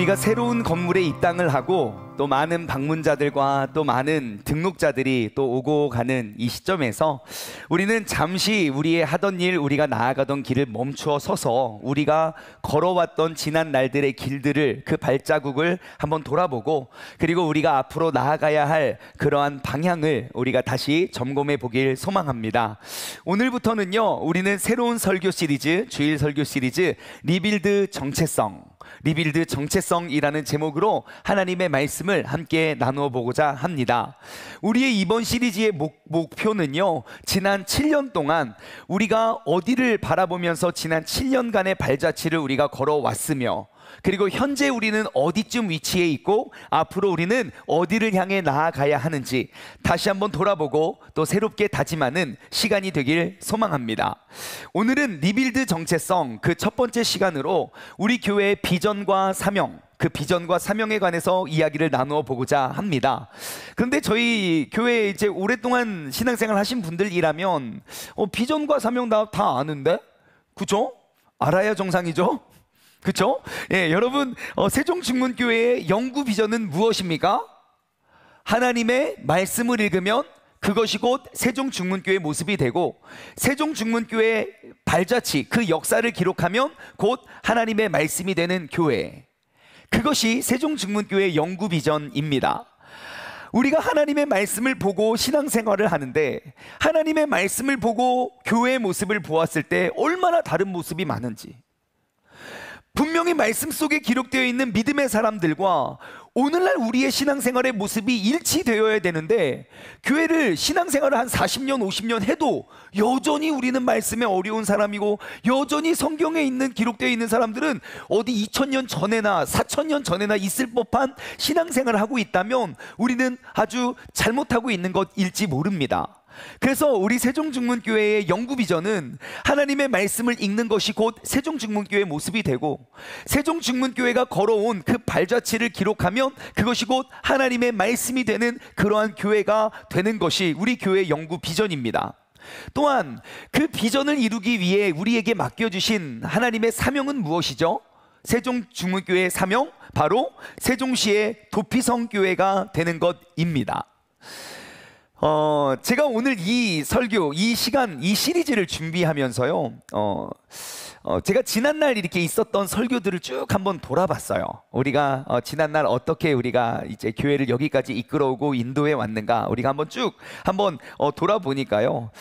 우리가 새로운 건물에 입당을 하고 또 많은 방문자들과 또 많은 등록자들이 또 오고 가는 이 시점에서 우리는 잠시 우리의 하던 일, 우리가 나아가던 길을 멈추어 서서 우리가 걸어왔던 지난 날들의 길들을, 그 발자국을 한번 돌아보고, 그리고 우리가 앞으로 나아가야 할 그러한 방향을 우리가 다시 점검해 보길 소망합니다. 오늘부터는요, 우리는 새로운 설교 시리즈, 주일 설교 시리즈 리빌드 정체성이라는 제목으로 하나님의 말씀을 함께 나누어 보고자 합니다. 우리의 이번 시리즈의 목표는요, 지난 7년 동안 우리가 어디를 바라보면서 지난 7년간의 발자취를 우리가 걸어왔으며, 그리고 현재 우리는 어디쯤 위치해 있고 앞으로 우리는 어디를 향해 나아가야 하는지 다시 한번 돌아보고 또 새롭게 다짐하는 시간이 되길 소망합니다. 오늘은 리빌드 정체성, 그 첫 번째 시간으로 우리 교회의 비전과 사명, 그 비전과 사명에 관해서 이야기를 나누어 보고자 합니다. 그런데 저희 교회에 이제 오랫동안 신앙생활 하신 분들이라면 비전과 사명 다 아는데? 그죠? 알아야 정상이죠? 그렇죠? 예, 여러분, 세종중문교회의 영구 비전은 무엇입니까? 하나님의 말씀을 읽으면 그것이 곧 세종중문교회의 모습이 되고, 세종중문교회의 발자취, 그 역사를 기록하면 곧 하나님의 말씀이 되는 교회. 그것이 세종중문교회의 영구 비전입니다. 우리가 하나님의 말씀을 보고 신앙생활을 하는데, 하나님의 말씀을 보고 교회의 모습을 보았을 때 얼마나 다른 모습이 많은지, 분명히 말씀 속에 기록되어 있는 믿음의 사람들과 오늘날 우리의 신앙생활의 모습이 일치되어야 되는데, 교회를 신앙생활을 한 40년, 50년 해도 여전히 우리는 말씀에 어려운 사람이고, 여전히 성경에 있는 기록되어 있는 사람들은 어디 2000년 전에나 4000년 전에나 있을 법한 신앙생활을 하고 있다면 우리는 아주 잘못하고 있는 것일지 모릅니다. 그래서 우리 세종중문교회의 영구 비전은 하나님의 말씀을 읽는 것이 곧 세종중문교회의 모습이 되고, 세종중문교회가 걸어온 그 발자취를 기록하면 그것이 곧 하나님의 말씀이 되는 그러한 교회가 되는 것이 우리 교회의 영구 비전입니다. 또한 그 비전을 이루기 위해 우리에게 맡겨주신 하나님의 사명은 무엇이죠? 세종중문교회의 사명, 바로 세종시의 도피성교회가 되는 것입니다. 제가 오늘 이 설교, 이 시간, 이 시리즈를 준비하면서요, 제가 지난날 이렇게 있었던 설교들을 쭉 한번 돌아봤어요. 우리가 지난날 어떻게 우리가 이제 교회를 여기까지 이끌어오고 인도해 왔는가, 우리가 한번 돌아보니까요,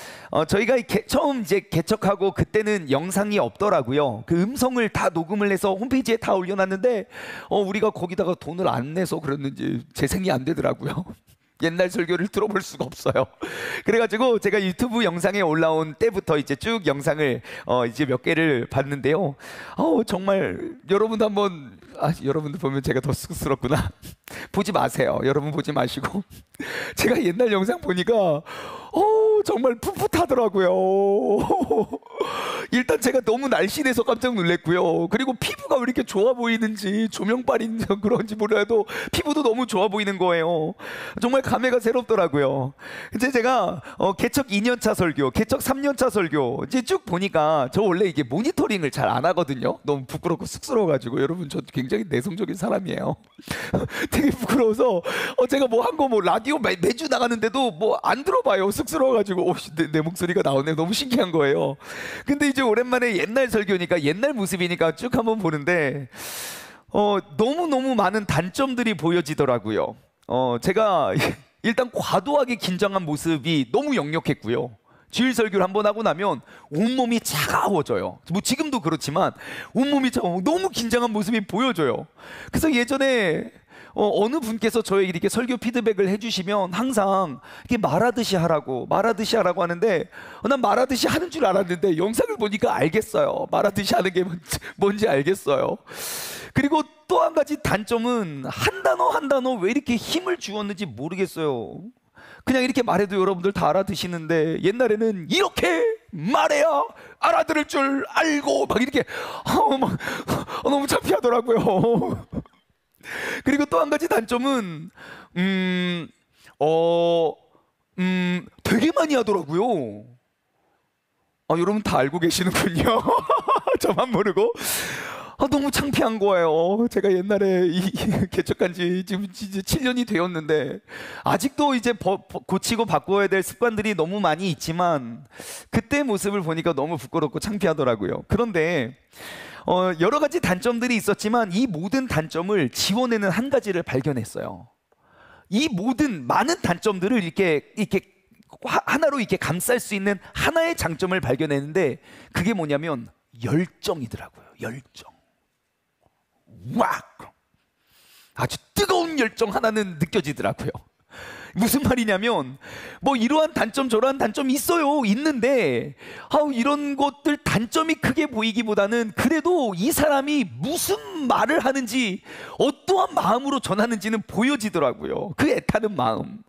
저희가 처음 이제 개척하고 그때는 영상이 없더라고요. 그 음성을 다 녹음을 해서 홈페이지에 다 올려놨는데, 우리가 거기다가 돈을 안 내서 그랬는지 재생이 안 되더라고요. 옛날 설교를 들어볼 수가 없어요. 그래가지고 제가 유튜브 영상에 올라온 때부터 이제 쭉 영상을 이제 몇 개를 봤는데요. 정말 여러분도 한번, 여러분들 보면 제가 더 쑥스럽구나. 보지 마세요. 여러분 보지 마시고. 제가 옛날 영상 보니까 정말 풋풋하더라고요. 일단 제가 너무 날씬해서 깜짝 놀랐고요. 그리고 피부가 왜 이렇게 좋아 보이는지, 조명빨인지 그런지 몰라도 피부도 너무 좋아 보이는 거예요. 정말 감회가 새롭더라고요. 이제 제가 개척 2년차 설교, 개척 3년차 설교 이제 쭉 보니까, 저 원래 이게 모니터링을 잘 안 하거든요. 너무 부끄럽고 쑥스러워가지고. 여러분, 저 굉장히 내성적인 사람이에요. 되게 부끄러워서 제가 뭐 한 거 라디오 매주 나가는데도 뭐 안 들어봐요. 쑥스러워가지고. 내 목소리가 나오네. 너무 신기한 거예요. 근데 이제 오랜만에 옛날 설교니까, 옛날 모습이니까 쭉 한번 보는데 너무너무 많은 단점들이 보여지더라고요. 제가 일단 과도하게 긴장한 모습이 너무 역력했고요. 주일 설교를 한번 하고 나면 온몸이 차가워져요. 뭐 지금도 그렇지만 온몸이 너무 긴장한 모습이 보여져요. 그래서 예전에 어느 분께서 저에게 이렇게 설교 피드백을 해주시면 항상 이렇게 말하듯이 하라고 하는데, 난 말하듯이 하는 줄 알았는데 영상을 보니까 알겠어요. 말하듯이 하는 게 뭔지 알겠어요. 그리고 또 한 가지 단점은 한 단어 왜 이렇게 힘을 주었는지 모르겠어요. 그냥 이렇게 말해도 여러분들 다 알아듣시는데, 옛날에는 이렇게 말해야 알아들을 줄 알고 막 이렇게 너무 창피하더라고요. 그리고 또 한 가지 단점은 되게 많이 하더라고요. 여러분 다 알고 계시는군요. 저만 모르고. 너무 창피한 거예요. 제가 옛날에 개척한 지 지금 이제 7년이 되었는데 아직도 이제 고치고 바꿔야 될 습관들이 너무 많이 있지만 그때 모습을 보니까 너무 부끄럽고 창피하더라고요. 그런데 여러 가지 단점들이 있었지만 이 모든 단점을 지워내는 한 가지를 발견했어요. 이 모든 많은 단점들을 이렇게 하나로 이렇게 감쌀 수 있는 하나의 장점을 발견했는데 그게 뭐냐면 열정이더라고요. 열정. 아주 뜨거운 열정 하나는 느껴지더라고요. 무슨 말이냐면 뭐 이러한 단점 저러한 단점이 있는데 이런 것들 단점이 크게 보이기보다는 그래도 이 사람이 무슨 말을 하는지 어떠한 마음으로 전하는지는 보여지더라고요. 그 애타는 마음.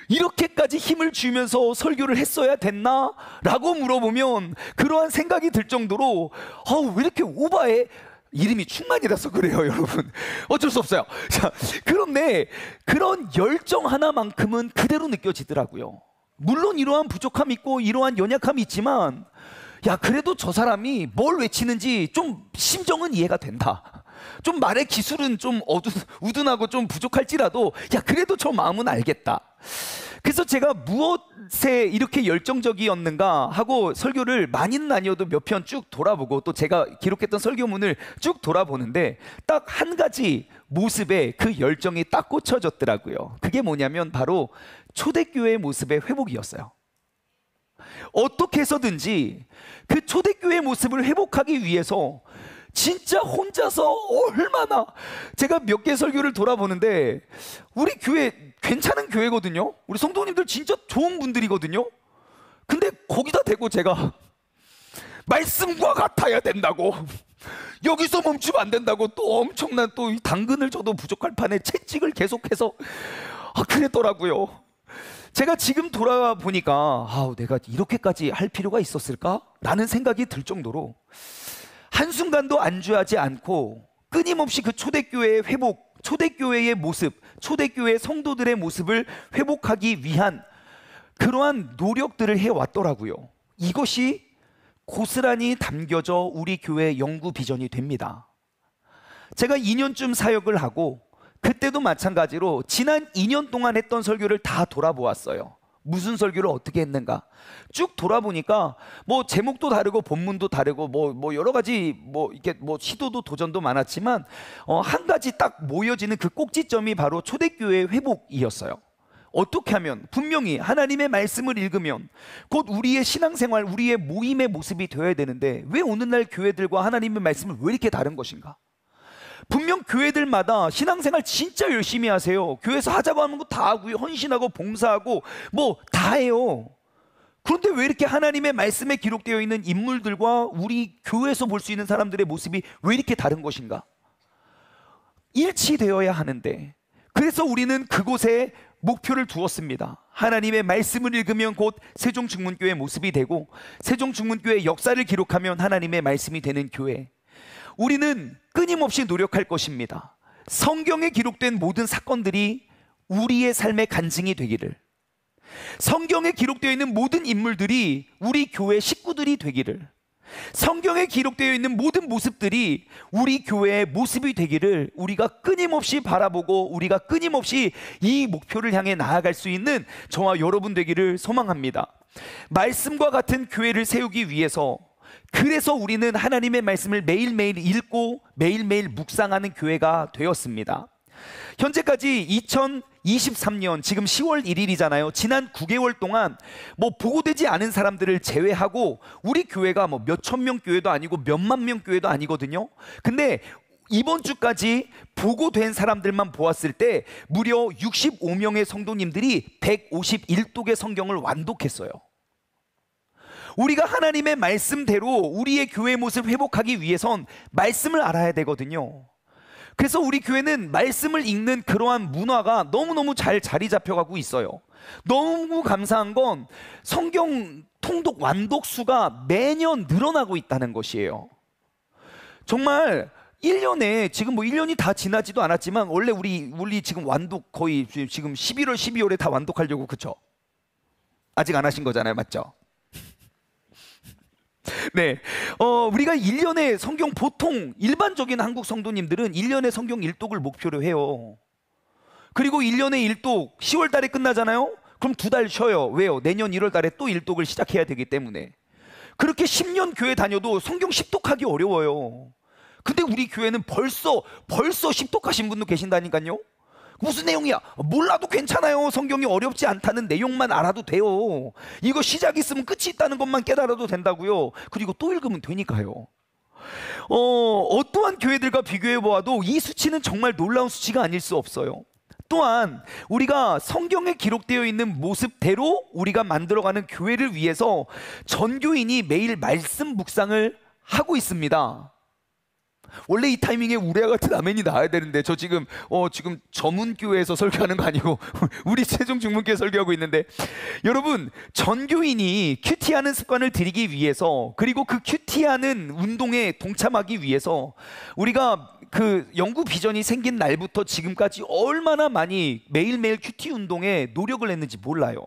이렇게까지 힘을 주면서 설교를 했어야 됐나? 라고 물어보면 그러한 생각이 들 정도로 왜 이렇게 오바해? 이름이 충만이라서 그래요, 여러분. 어쩔 수 없어요. 자, 그런데 그런 열정 하나만큼은 그대로 느껴지더라고요. 물론 이러한 부족함이 있고 이러한 연약함이 있지만 그래도 저 사람이 뭘 외치는지 좀 심정은 이해가 된다. 좀 말의 기술은 좀 우둔하고 좀 부족할지라도 그래도 저 마음은 알겠다. 그래서 제가 무엇에 이렇게 열정적이었는가 하고 설교를 많이는 아니어도 몇 편 쭉 돌아보고 또 제가 기록했던 설교문을 쭉 돌아보는데 딱 한 가지 모습에 그 열정이 딱 꽂혀졌더라고요. 그게 뭐냐면 바로 초대교회의 모습의 회복이었어요. 어떻게 해서든지 그 초대교회의 모습을 회복하기 위해서 진짜 혼자서 얼마나 제가 몇 개 설교를 돌아보는데 우리 교회 괜찮은 교회거든요. 우리 성도님들 진짜 좋은 분들이거든요. 근데 거기다 대고 제가 말씀과 같아야 된다고 여기서 멈추면 안 된다고 또 엄청난 또 당근을 줘도 부족할 판에 채찍을 계속해서 그랬더라고요. 제가 지금 돌아보니까 내가 이렇게까지 할 필요가 있었을까? 라는 생각이 들 정도로 한순간도 안주하지 않고 끊임없이 그 초대교회의 회복, 초대교회의 모습, 초대교회 성도들의 모습을 회복하기 위한 그러한 노력들을 해왔더라고요. 이것이 고스란히 담겨져 우리 교회의 영구 비전이 됩니다. 제가 2년쯤 사역을 하고 그때도 마찬가지로 지난 2년 동안 했던 설교를 다 돌아보았어요. 무슨 설교를 어떻게 했는가 쭉 돌아보니까 뭐 제목도 다르고 본문도 다르고 뭐 여러 가지 이렇게 시도도 도전도 많았지만 한 가지 딱 모여지는 그 꼭지점이 바로 초대교회의 회복이었어요. 어떻게 하면 분명히 하나님의 말씀을 읽으면 곧 우리의 신앙생활, 우리의 모임의 모습이 되어야 되는데 왜 오늘날 교회들과 하나님의 말씀은 왜 이렇게 다른 것인가? 분명 교회들마다 신앙생활 진짜 열심히 하세요. 교회에서 하자고 하는 거 다 하고요. 헌신하고 봉사하고 다 해요. 그런데 왜 이렇게 하나님의 말씀에 기록되어 있는 인물들과 우리 교회에서 볼 수 있는 사람들의 모습이 왜 이렇게 다른 것인가? 일치되어야 하는데 그래서 우리는 그곳에 목표를 두었습니다. 하나님의 말씀을 읽으면 곧 세종중문교회의 모습이 되고 세종중문교회의 역사를 기록하면 하나님의 말씀이 되는 교회. 우리는 끊임없이 노력할 것입니다. 성경에 기록된 모든 사건들이 우리의 삶의 간증이 되기를, 성경에 기록되어 있는 모든 인물들이 우리 교회 식구들이 되기를, 성경에 기록되어 있는 모든 모습들이 우리 교회의 모습이 되기를 우리가 끊임없이 바라보고 우리가 끊임없이 이 목표를 향해 나아갈 수 있는 저와 여러분 되기를 소망합니다. 말씀과 같은 교회를 세우기 위해서, 그래서 우리는 하나님의 말씀을 매일매일 읽고 매일매일 묵상하는 교회가 되었습니다. 현재까지 2023년 지금 10월 1일이잖아요. 지난 9개월 동안 보고되지 않은 사람들을 제외하고 우리 교회가 몇천 명 교회도 아니고 몇만 명 교회도 아니거든요. 근데 이번 주까지 보고된 사람들만 보았을 때 무려 65명의 성도님들이 151독의 성경을 완독했어요. 우리가 하나님의 말씀대로 우리의 교회 모습을 회복하기 위해선 말씀을 알아야 되거든요. 그래서 우리 교회는 말씀을 읽는 그러한 문화가 너무너무 잘 자리 잡혀가고 있어요. 너무 감사한 건 성경 통독 완독 수가 매년 늘어나고 있다는 것이에요. 정말 1년에 지금 1년이 다 지나지도 않았지만 원래 우리 지금 완독 거의 지금 11월 12월에 다 완독하려고, 그쵸? 아직 안 하신 거잖아요, 맞죠? 네. 우리가 1년에 성경 보통 일반적인 한국 성도님들은 1년에 성경 일독을 목표로 해요. 그리고 1년에 일독 10월 달에 끝나잖아요. 그럼 2달 쉬어요. 왜요? 내년 1월 달에 또 일독을 시작해야 되기 때문에. 그렇게 10년 교회 다녀도 성경 10독하기 어려워요. 근데 우리 교회는 벌써 10독하신 분도 계신다니까요. 무슨 내용이야? 몰라도 괜찮아요. 성경이 어렵지 않다는 내용만 알아도 돼요. 이거 시작 있으면 끝이 있다는 것만 깨달아도 된다고요. 그리고 또 읽으면 되니까요. 어떠한 교회들과 비교해 보아도 이 수치는 정말 놀라운 수치가 아닐 수 없어요. 또한 우리가 성경에 기록되어 있는 모습대로 우리가 만들어가는 교회를 위해서 전교인이 매일 말씀 묵상을 하고 있습니다. 원래 이 타이밍에 우리와 같은 아멘이 나와야 되는데 저 지금 전문교회에서 설교하는 거 아니고 우리 최종 중문교회 설교하고 있는데, 여러분, 전교인이 큐티하는 습관을 들이기 위해서, 그리고 그 큐티하는 운동에 동참하기 위해서 우리가 그 영구 비전이 생긴 날부터 지금까지 얼마나 많이 매일매일 큐티 운동에 노력을 했는지 몰라요.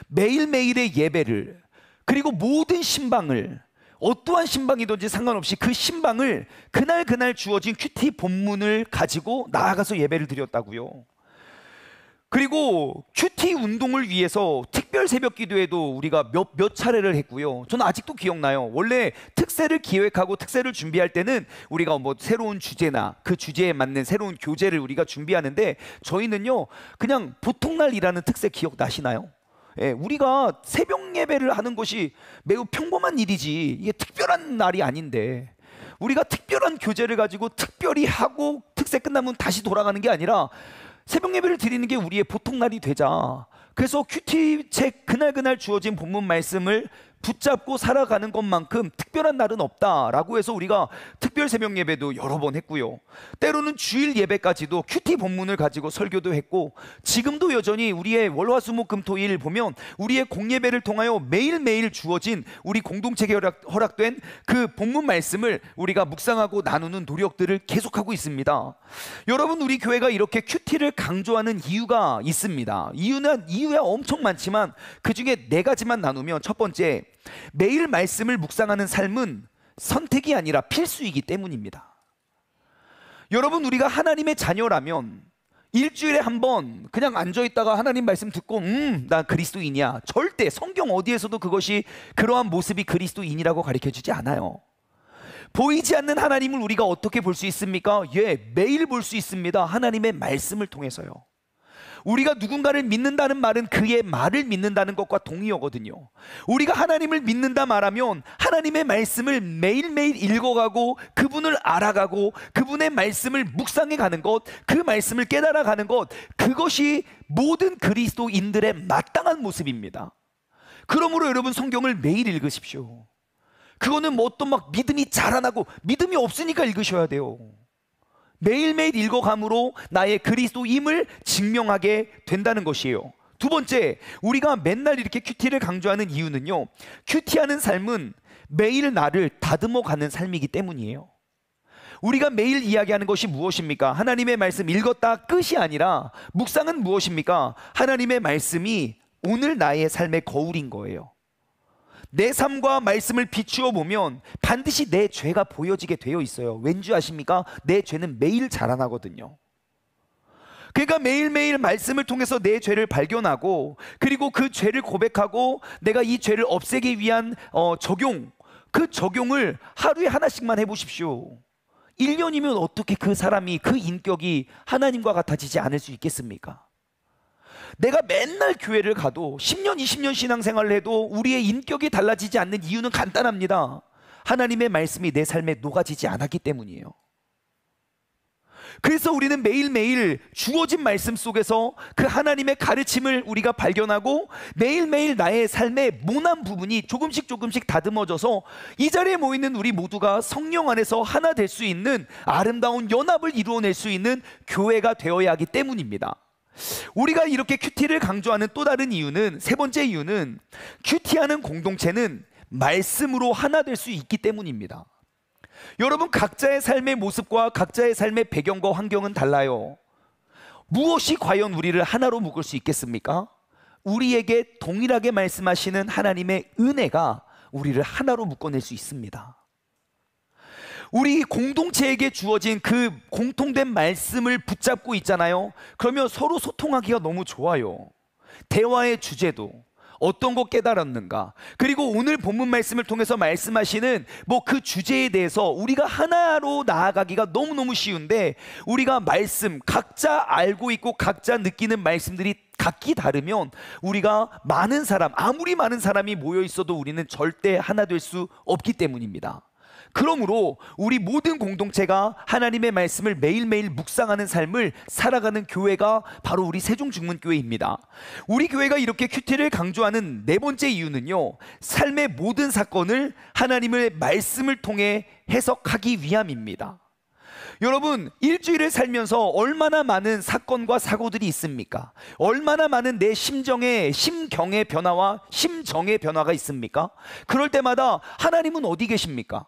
매일매일의 예배를, 그리고 모든 신방을, 어떠한 신방이든지 상관없이 그 신방을 그날 주어진 큐티 본문을 가지고 나아가서 예배를 드렸다고요. 그리고 큐티 운동을 위해서 특별 새벽 기도회도 우리가 몇 차례를 했고요. 저는 아직도 기억나요. 원래 특세를 기획하고 특세를 준비할 때는 우리가 뭐 새로운 주제나 그 주제에 맞는 새로운 교재를 우리가 준비하는데, 저희는요 그냥 보통날 일하는 특세 기억나시나요? 예, 우리가 새벽 예배를 하는 것이 매우 평범한 일이지 이게 특별한 날이 아닌데, 우리가 특별한 교재를 가지고 특별히 하고 특세 끝나면 다시 돌아가는 게 아니라 새벽 예배를 드리는 게 우리의 보통 날이 되자. 그래서 큐티 책 그날 주어진 본문 말씀을 붙잡고 살아가는 것만큼 특별한 날은 없다라고 해서 우리가 특별 새벽 예배도 여러 번 했고요. 때로는 주일 예배까지도 큐티 본문을 가지고 설교도 했고, 지금도 여전히 우리의 월화수목금토일 보면 우리의 공예배를 통하여 매일매일 주어진 우리 공동체에 허락된 그 본문 말씀을 우리가 묵상하고 나누는 노력들을 계속하고 있습니다. 여러분, 우리 교회가 이렇게 큐티를 강조하는 이유가 있습니다. 이유야 엄청 많지만 그 중에 4가지만 나누면, 첫 번째, 매일 말씀을 묵상하는 삶은 선택이 아니라 필수이기 때문입니다. 여러분, 우리가 하나님의 자녀라면 일주일에 한 번 그냥 앉아있다가 하나님 말씀 듣고 나 그리스도인이야, 절대 성경 어디에서도 그것이 그러한 모습이 그리스도인이라고 가르쳐주지 않아요. 보이지 않는 하나님을 우리가 어떻게 볼 수 있습니까? 예, 매일 볼 수 있습니다. 하나님의 말씀을 통해서요. 우리가 누군가를 믿는다는 말은 그의 말을 믿는다는 것과 동의어거든요. 우리가 하나님을 믿는다 말하면 하나님의 말씀을 매일매일 읽어가고 그분을 알아가고 그분의 말씀을 묵상해 가는 것, 그 말씀을 깨달아 가는 것, 그것이 모든 그리스도인들의 마땅한 모습입니다. 그러므로 여러분, 성경을 매일 읽으십시오. 그거는 뭐 어떤 막 믿음이 자라나고 믿음이 없으니까 읽으셔야 돼요. 매일매일 읽어감으로 나의 그리스도임을 증명하게 된다는 것이에요. 두 번째, 우리가 맨날 이렇게 큐티를 강조하는 이유는요, 큐티하는 삶은 매일 나를 다듬어 가는 삶이기 때문이에요. 우리가 매일 이야기하는 것이 무엇입니까? 하나님의 말씀 읽었다 끝이 아니라 묵상은 무엇입니까? 하나님의 말씀이 오늘 나의 삶의 거울인 거예요. 내 삶과 말씀을 비추어 보면 반드시 내 죄가 보여지게 되어 있어요. 왠지 아십니까? 내 죄는 매일 자라나거든요. 그러니까 매일매일 말씀을 통해서 내 죄를 발견하고, 그리고 그 죄를 고백하고 내가 이 죄를 없애기 위한 그 적용을 하루에 하나씩만 해보십시오. 1년이면 어떻게 그 사람이, 그 인격이 하나님과 같아지지 않을 수 있겠습니까? 내가 맨날 교회를 가도 10년, 20년 신앙생활을 해도 우리의 인격이 달라지지 않는 이유는 간단합니다. 하나님의 말씀이 내 삶에 녹아지지 않았기 때문이에요. 그래서 우리는 매일매일 주어진 말씀 속에서 그 하나님의 가르침을 우리가 발견하고 매일매일 나의 삶의 모난 부분이 조금씩 다듬어져서 이 자리에 모이는 우리 모두가 성령 안에서 하나 될 수 있는 아름다운 연합을 이루어낼 수 있는 교회가 되어야 하기 때문입니다. 우리가 이렇게 큐티를 강조하는 또 다른 이유는, 세 번째 이유는, 큐티하는 공동체는 말씀으로 하나 될 수 있기 때문입니다. 여러분, 각자의 삶의 모습과 각자의 삶의 배경과 환경은 달라요. 무엇이 과연 우리를 하나로 묶을 수 있겠습니까? 우리에게 동일하게 말씀하시는 하나님의 은혜가 우리를 하나로 묶어낼 수 있습니다. 우리 공동체에게 주어진 그 공통된 말씀을 붙잡고 있잖아요. 그러면 서로 소통하기가 너무 좋아요. 대화의 주제도 어떤 거 깨달았는가, 그리고 오늘 본문 말씀을 통해서 말씀하시는 그 주제에 대해서 우리가 하나로 나아가기가 너무너무 쉬운데, 우리가 말씀 각자 알고 있고 각자 느끼는 말씀들이 각기 다르면 우리가 많은 사람, 아무리 많은 사람이 모여 있어도 우리는 절대 하나 될 수 없기 때문입니다. 그러므로 우리 모든 공동체가 하나님의 말씀을 매일매일 묵상하는 삶을 살아가는 교회가 바로 우리 세종중문교회입니다. 우리 교회가 이렇게 큐티를 강조하는 네 번째 이유는요, 삶의 모든 사건을 하나님의 말씀을 통해 해석하기 위함입니다. 여러분, 일주일을 살면서 얼마나 많은 사건과 사고들이 있습니까? 얼마나 많은 내 심경의 변화와 심정의 변화가 있습니까? 그럴 때마다 하나님은 어디 계십니까?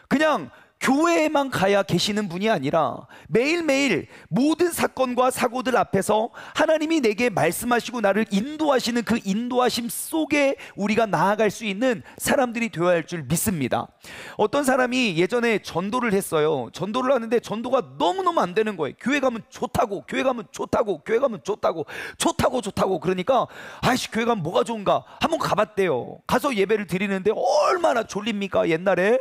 그냥 교회에만 가야 계시는 분이 아니라 매일매일 모든 사건과 사고들 앞에서 하나님이 내게 말씀하시고 나를 인도하시는 그 인도하심 속에 우리가 나아갈 수 있는 사람들이 되어야 할 줄 믿습니다. 어떤 사람이 예전에 전도를 했어요. 전도를 하는데 전도가 너무너무 안 되는 거예요. 교회 가면 좋다고, 교회 가면 좋다고, 교회 가면 좋다고, 좋다고. 그러니까 아이씨, 교회 가면 뭐가 좋은가 한번 가봤대요. 가서 예배를 드리는데 얼마나 졸립니까? 옛날에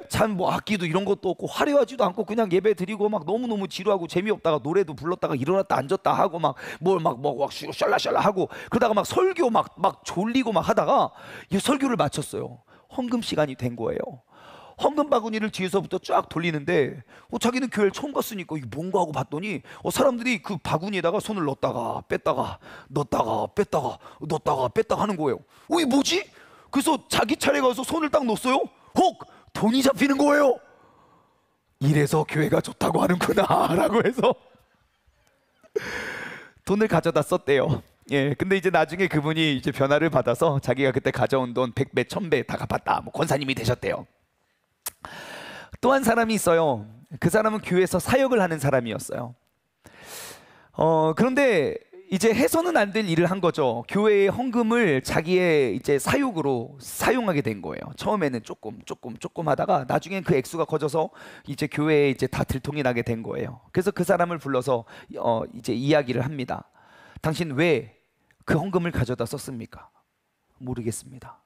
참 악기도 이런 것도 없고 화려하지도 않고 그냥 예배 드리고 막 너무너무 지루하고 재미없다가 노래도 불렀다가 일어났다 앉았다 하고 막 샬라샬라 하고, 그러다가 막 설교 막 졸리고 막 하다가 이 설교를 마쳤어요. 헌금 시간이 된 거예요. 헌금 바구니를 뒤에서부터 쫙 돌리는데 자기는 교회를 처음 갔으니까 이게 뭔가 하고 봤더니 사람들이 그 바구니에다가 손을 넣었다가 뺐다가 넣었다가 뺐다가 넣었다가 뺐다가 하는 거예요. 이게 뭐지? 그래서 자기 차례 가서 손을 딱 넣었어요. 돈이 잡히는 거예요. 이래서 교회가 좋다고 하는구나 라고 해서 돈을 가져다 썼대요. 근데 이제 나중에 그분이 이제 변화를 받아서 자기가 그때 가져온 돈 100배, 1000배 다 갚았다, 권사님이 되셨대요. 또 한 사람이 있어요. 그 사람은 교회에서 사역을 하는 사람이었어요. 그런데 이제 해서는 안 될 일을 한 거죠. 교회의 헌금을 자기의 이제 사욕으로 사용하게 된 거예요. 처음에는 조금 하다가 나중엔 그 액수가 커져서 이제 교회에 이제 다 들통이 나게 된 거예요. 그래서 그 사람을 불러서 이제 이야기를 합니다. 당신 왜 그 헌금을 가져다 썼습니까? 모르겠습니다.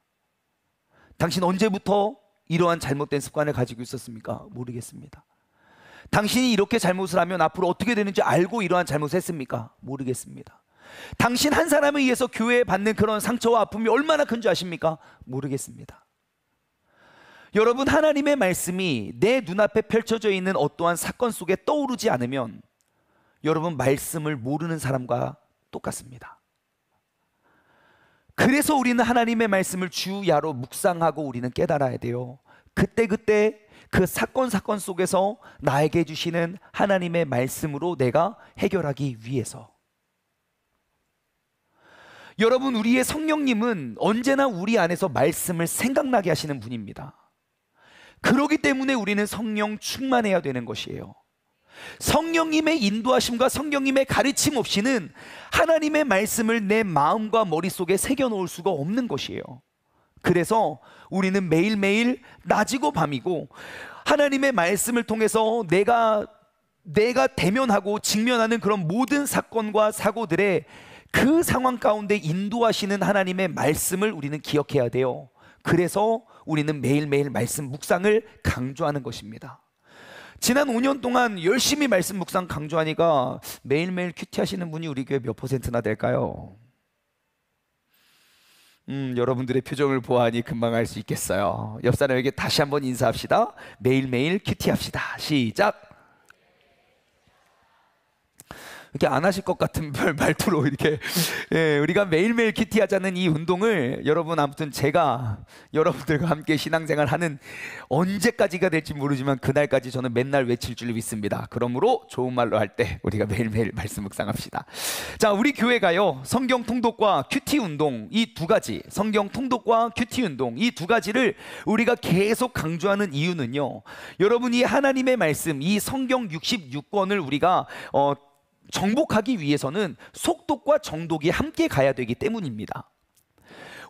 당신 언제부터 이러한 잘못된 습관을 가지고 있었습니까? 모르겠습니다. 당신이 이렇게 잘못을 하면 앞으로 어떻게 되는지 알고 이러한 잘못을 했습니까? 모르겠습니다. 당신 한 사람에 의해서 교회에 받는 그런 상처와 아픔이 얼마나 큰지 아십니까? 모르겠습니다. 여러분, 하나님의 말씀이 내 눈앞에 펼쳐져 있는 어떠한 사건 속에 떠오르지 않으면 여러분, 말씀을 모르는 사람과 똑같습니다. 그래서 우리는 하나님의 말씀을 주야로 묵상하고 우리는 깨달아야 돼요. 그때 그 사건 속에서 나에게 주시는 하나님의 말씀으로 내가 해결하기 위해서. 여러분, 우리의 성령님은 언제나 우리 안에서 말씀을 생각나게 하시는 분입니다. 그렇기 때문에 우리는 성령 충만해야 되는 것이에요. 성령님의 인도하심과 성령님의 가르침 없이는 하나님의 말씀을 내 마음과 머릿속에 새겨놓을 수가 없는 것이에요. 그래서 우리는 매일매일 낮이고 밤이고 하나님의 말씀을 통해서 내가 대면하고 직면하는 그런 모든 사건과 사고들의 그 상황 가운데 인도하시는 하나님의 말씀을 우리는 기억해야 돼요. 그래서 우리는 매일매일 말씀 묵상을 강조하는 것입니다. 지난 5년 동안 열심히 말씀 묵상 강조하니까 매일매일 큐티 하시는 분이 우리 교회 몇 %나 될까요? 여러분들의 표정을 보아하니 금방 알 수 있겠어요. 옆 사람에게 다시 한번 인사합시다. 매일매일 큐티 합시다. 시작. 이렇게 안 하실 것 같은 말투로 이렇게 우리가 매일매일 큐티 하자는 이 운동을 여러분, 아무튼 제가 여러분들과 함께 신앙생활 하는 언제까지가 될지 모르지만 그날까지 저는 맨날 외칠 줄 믿습니다. 그러므로 좋은 말로 할 때 우리가 매일매일 말씀 묵상합시다. 자, 우리 교회가요, 성경 통독과 큐티 운동, 이 두 가지, 성경 통독과 큐티 운동, 이 두 가지를 우리가 계속 강조하는 이유는요, 여러분이 하나님의 말씀, 이 성경 66권을 우리가 정복하기 위해서는 속독과 정독이 함께 가야 되기 때문입니다.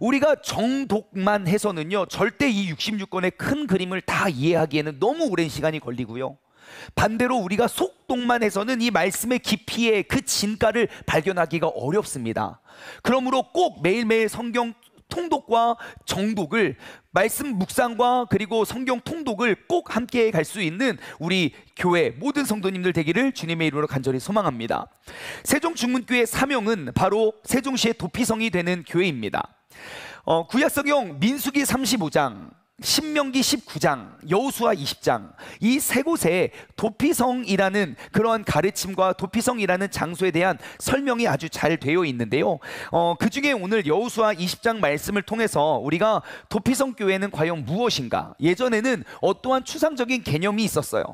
우리가 정독만 해서는요, 절대 이 66권의 큰 그림을 다 이해하기에는 너무 오랜 시간이 걸리고요. 반대로 우리가 속독만 해서는 이 말씀의 깊이의 그 진가를 발견하기가 어렵습니다. 그러므로 꼭 매일매일 성경 통독과 정독을, 말씀 묵상과 그리고 성경 통독을 꼭 함께 갈 수 있는 우리 교회 모든 성도님들 되기를 주님의 이름으로 간절히 소망합니다. 세종중문교회의 사명은 바로 세종시의 도피성이 되는 교회입니다. 구약성경 민수기 35장, 신명기 19장, 여호수아 20장, 이 세 곳에 도피성이라는 그러한 가르침과 도피성이라는 장소에 대한 설명이 아주 잘 되어 있는데요. 그 중에 오늘 여호수아 20장 말씀을 통해서 우리가 도피성 교회는 과연 무엇인가? 예전에는 어떠한 추상적인 개념이 있었어요.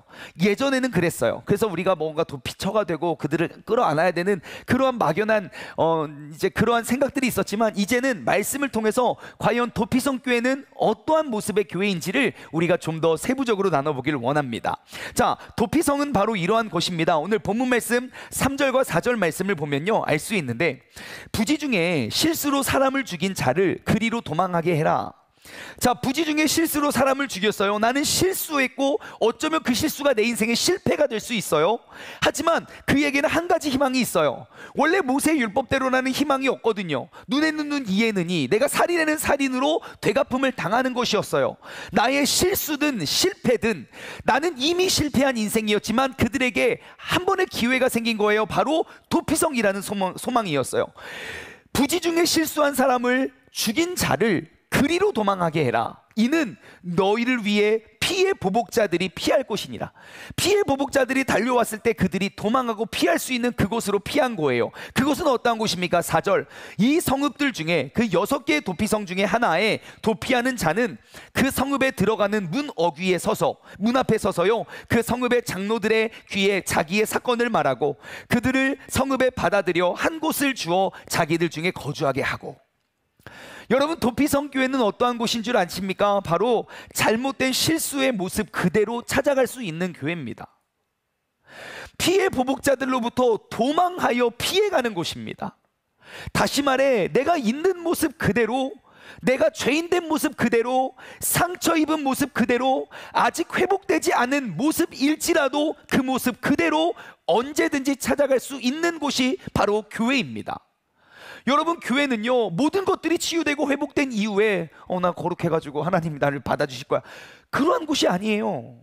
예전에는 그랬어요. 그래서 우리가 뭔가 도피처가 되고 그들을 끌어안아야 되는 그러한 막연한 이제 그러한 생각들이 있었지만, 이제는 말씀을 통해서 과연 도피성 교회는 어떠한 모습 교회인지를 우리가 좀 더 세부적으로 나눠보기를 원합니다. 자, 도피성은 바로 이러한 곳입니다. 오늘 본문 말씀 3절과 4절 말씀을 보면요, 알 수 있는데, 부지 중에 실수로 사람을 죽인 자를 그리로 도망하게 해라. 자, 부지 중에 실수로 사람을 죽였어요. 나는 실수했고 어쩌면 그 실수가 내 인생의 실패가 될 수 있어요. 하지만 그에게는 한 가지 희망이 있어요. 원래 모세의 율법대로라는 희망이 없거든요. 눈에는 눈, 이에는 이. 내가 살인에는 살인으로 되갚음을 당하는 것이었어요. 나의 실수든 실패든 나는 이미 실패한 인생이었지만 그들에게 한 번의 기회가 생긴 거예요. 바로 도피성이라는 소망이었어요. 부지 중에 실수한 사람을 죽인 자를 그리로 도망하게 해라. 이는 너희를 위해 피해 보복자들이 피할 곳이니라. 피해 보복자들이 달려왔을 때 그들이 도망하고 피할 수 있는 그곳으로 피한 거예요. 그곳은 어떠한 곳입니까? 4절, 이 성읍들 중에 그 6개의 도피성 중에 하나에 도피하는 자는 그 성읍에 들어가는 문 어귀에 서서, 문 앞에 서서요, 그 성읍의 장로들의 귀에 자기의 사건을 말하고 그들을 성읍에 받아들여 한 곳을 주어 자기들 중에 거주하게 하고. 여러분, 도피성 교회는 어떠한 곳인 줄 아십니까? 바로 잘못된 실수의 모습 그대로 찾아갈 수 있는 교회입니다. 피해 보복자들로부터 도망하여 피해가는 곳입니다. 다시 말해, 내가 있는 모습 그대로, 내가 죄인된 모습 그대로, 상처 입은 모습 그대로, 아직 회복되지 않은 모습일지라도 그 모습 그대로 언제든지 찾아갈 수 있는 곳이 바로 교회입니다. 여러분, 교회는요, 모든 것들이 치유되고 회복된 이후에 나 거룩해가지고 하나님이 나를 받아주실 거야, 그러한 곳이 아니에요.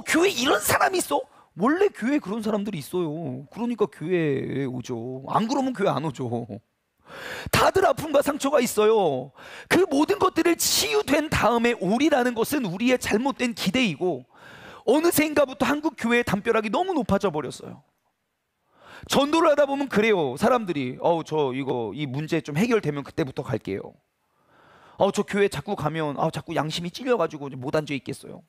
교회에 이런 사람이 있어? 원래 교회에 그런 사람들이 있어요. 그러니까 교회에 오죠. 안 그러면 교회 안 오죠. 다들 아픔과 상처가 있어요. 그 모든 것들을 치유된 다음에 오리라는 것은 우리의 잘못된 기대이고, 어느새인가부터 한국 교회의 담벼락이 너무 높아져 버렸어요. 전도를 하다 보면 그래요. 사람들이 저 이 문제 좀 해결되면 그때부터 갈게요. 저 교회 자꾸 가면 자꾸 양심이 찔려가지고 못 앉아 있겠어요.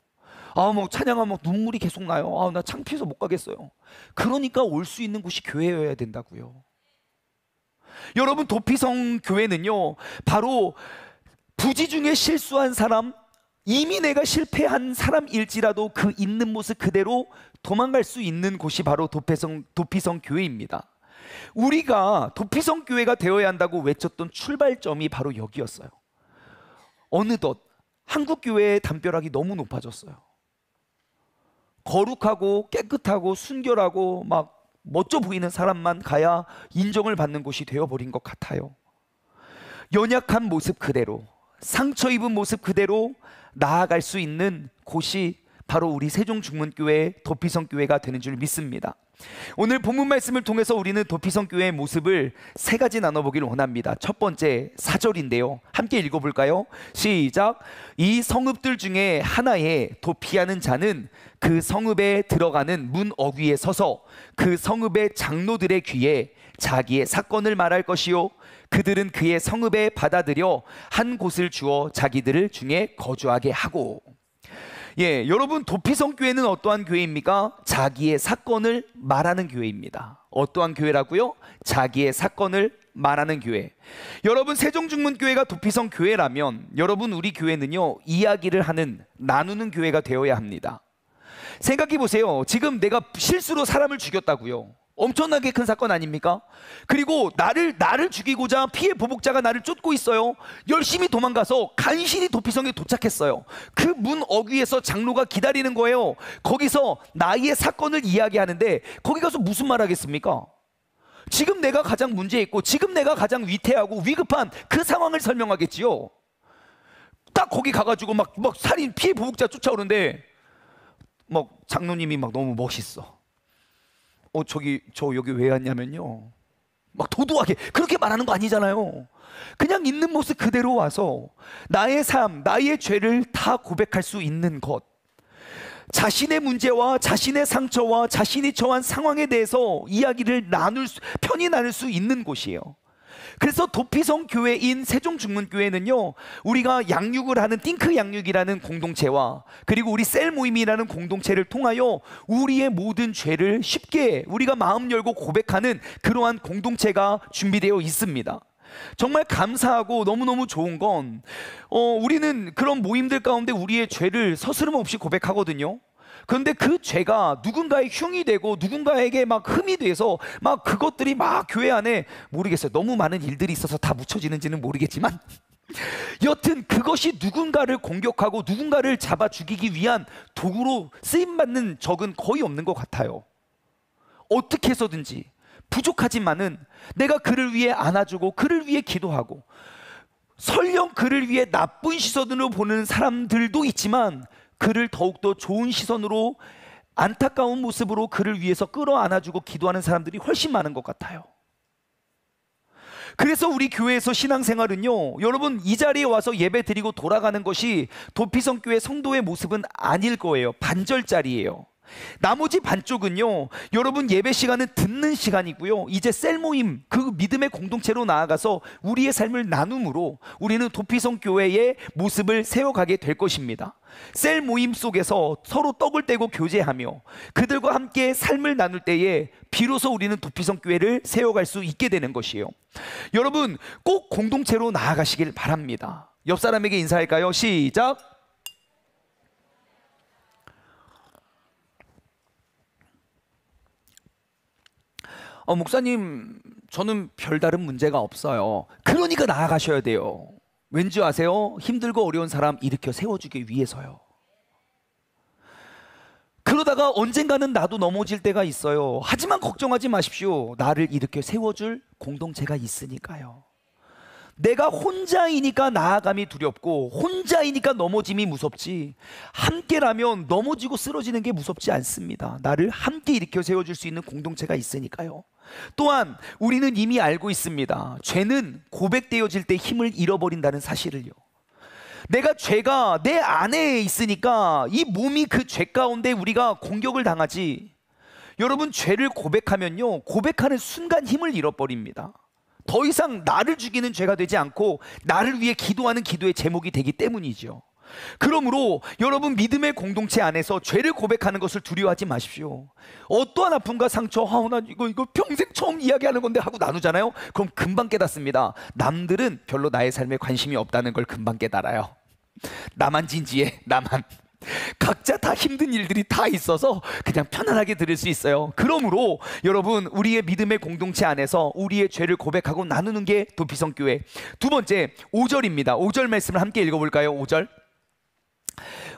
뭐 찬양하면 눈물이 계속 나요. 나 창피해서 못 가겠어요. 그러니까 올 수 있는 곳이 교회여야 된다고요. 여러분, 도피성 교회는요, 바로 부지 중에 실수한 사람, 이미 내가 실패한 사람일지라도 그 있는 모습 그대로 도망갈 수 있는 곳이 바로 도피성 교회입니다. 우리가 도피성 교회가 되어야 한다고 외쳤던 출발점이 바로 여기였어요. 어느덧 한국 교회의 담벼락이 너무 높아졌어요. 거룩하고 깨끗하고 순결하고 막 멋져 보이는 사람만 가야 인정을 받는 곳이 되어버린 것 같아요. 연약한 모습 그대로, 상처 입은 모습 그대로 나아갈 수 있는 곳이 바로 우리 세종중문교회 도피성교회가 되는 줄 믿습니다. 오늘 본문 말씀을 통해서 우리는 도피성교회의 모습을 세 가지 나눠보기를 원합니다. 첫 번째, 4절인데요. 함께 읽어볼까요? 시작. 이 성읍들 중에 하나에 도피하는 자는 그 성읍에 들어가는 문 어귀에 서서 그 성읍의 장로들의 귀에 자기의 사건을 말할 것이요, 그들은 그의 성읍에 받아들여 한 곳을 주어 자기들 중에 거주하게 하고. 여러분, 도피성 교회는 어떠한 교회입니까? 자기의 사건을 말하는 교회입니다. 어떠한 교회라고요? 자기의 사건을 말하는 교회. 여러분, 세종중문교회가 도피성 교회라면 여러분, 우리 교회는요, 이야기를 하는, 나누는 교회가 되어야 합니다. 생각해 보세요. 지금 내가 실수로 사람을 죽였다고요. 엄청나게 큰 사건 아닙니까? 그리고 나를 죽이고자 피해 보복자가 나를 쫓고 있어요. 열심히 도망가서 간신히 도피성에 도착했어요. 그 문 어귀에서 장로가 기다리는 거예요. 거기서 나의 사건을 이야기하는데 거기 가서 무슨 말 하겠습니까? 지금 내가 가장 문제 있고 지금 내가 가장 위태하고 위급한 그 상황을 설명하겠지요. 딱 거기 가가지고 막 살인 피해 보복자 쫓아오는데 막 장로님이 막 너무 멋있어. 저 여기 왜 왔냐면요, 막 도도하게 그렇게 말하는 거 아니잖아요. 그냥 있는 모습 그대로 와서 나의 삶, 나의 죄를 다 고백할 수 있는 것, 자신의 문제와 자신의 상처와 자신이 처한 상황에 대해서 이야기를 편히 나눌 수 있는 곳이에요. 그래서 도피성 교회인 세종중문교회는요, 우리가 양육을 하는 띵크 양육이라는 공동체와 그리고 우리 셀 모임이라는 공동체를 통하여 우리의 모든 죄를 쉽게 우리가 마음 열고 고백하는 그러한 공동체가 준비되어 있습니다. 정말 감사하고 너무너무 좋은 건 우리는 그런 모임들 가운데 우리의 죄를 서스럼 없이 고백하거든요. 그런데 그 죄가 누군가의 흉이 되고 누군가에게 막 흠이 돼서 막 그것들이 막 교회 안에, 모르겠어요, 너무 많은 일들이 있어서 다 묻혀지는지는 모르겠지만 여튼 그것이 누군가를 공격하고 누군가를 잡아 죽이기 위한 도구로 쓰임받는 적은 거의 없는 것 같아요. 어떻게 해서든지 부족하지만은 내가 그를 위해 안아주고 그를 위해 기도하고, 설령 그를 위해 나쁜 시선으로 보는 사람들도 있지만 그를 더욱더 좋은 시선으로, 안타까운 모습으로 그를 위해서 끌어안아주고 기도하는 사람들이 훨씬 많은 것 같아요. 그래서 우리 교회에서 신앙생활은요, 여러분 이 자리에 와서 예배 드리고 돌아가는 것이 도피성교회 성도의 모습은 아닐 거예요. 반절짜리예요. 나머지 반쪽은요, 여러분 예배 시간은 듣는 시간이고요, 이제 셀 모임, 그 믿음의 공동체로 나아가서 우리의 삶을 나눔으로 우리는 도피성 교회의 모습을 세워가게 될 것입니다. 셀 모임 속에서 서로 떡을 떼고 교제하며 그들과 함께 삶을 나눌 때에 비로소 우리는 도피성 교회를 세워갈 수 있게 되는 것이에요. 여러분 꼭 공동체로 나아가시길 바랍니다. 옆 사람에게 인사할까요? 시작. 목사님, 저는 별다른 문제가 없어요. 그러니까 나아가셔야 돼요. 왠지 아세요? 힘들고 어려운 사람 일으켜 세워주기 위해서요. 그러다가 언젠가는 나도 넘어질 때가 있어요. 하지만 걱정하지 마십시오. 나를 일으켜 세워줄 공동체가 있으니까요. 내가 혼자이니까 나아감이 두렵고 혼자이니까 넘어짐이 무섭지, 함께라면 넘어지고 쓰러지는 게 무섭지 않습니다. 나를 함께 일으켜 세워줄 수 있는 공동체가 있으니까요. 또한 우리는 이미 알고 있습니다. 죄는 고백되어질 때 힘을 잃어버린다는 사실을요. 내가 죄가 내 안에 있으니까 이 몸이 그 죄 가운데 우리가 공격을 당하지, 여러분 죄를 고백하면요, 고백하는 순간 힘을 잃어버립니다. 더 이상 나를 죽이는 죄가 되지 않고 나를 위해 기도하는 기도의 제목이 되기 때문이죠. 그러므로 여러분 믿음의 공동체 안에서 죄를 고백하는 것을 두려워하지 마십시오. 어떠한 아픔과 상처, 나 이거 평생 처음 이야기하는 건데 하고 나누잖아요. 그럼 금방 깨닫습니다. 남들은 별로 나의 삶에 관심이 없다는 걸 금방 깨달아요. 나만 진지해, 나만. 각자 다 힘든 일들이 다 있어서 그냥 편안하게 들을 수 있어요. 그러므로 여러분 우리의 믿음의 공동체 안에서 우리의 죄를 고백하고 나누는 게 도피성교회. 두 번째 5절입니다. 5절 말씀을 함께 읽어볼까요?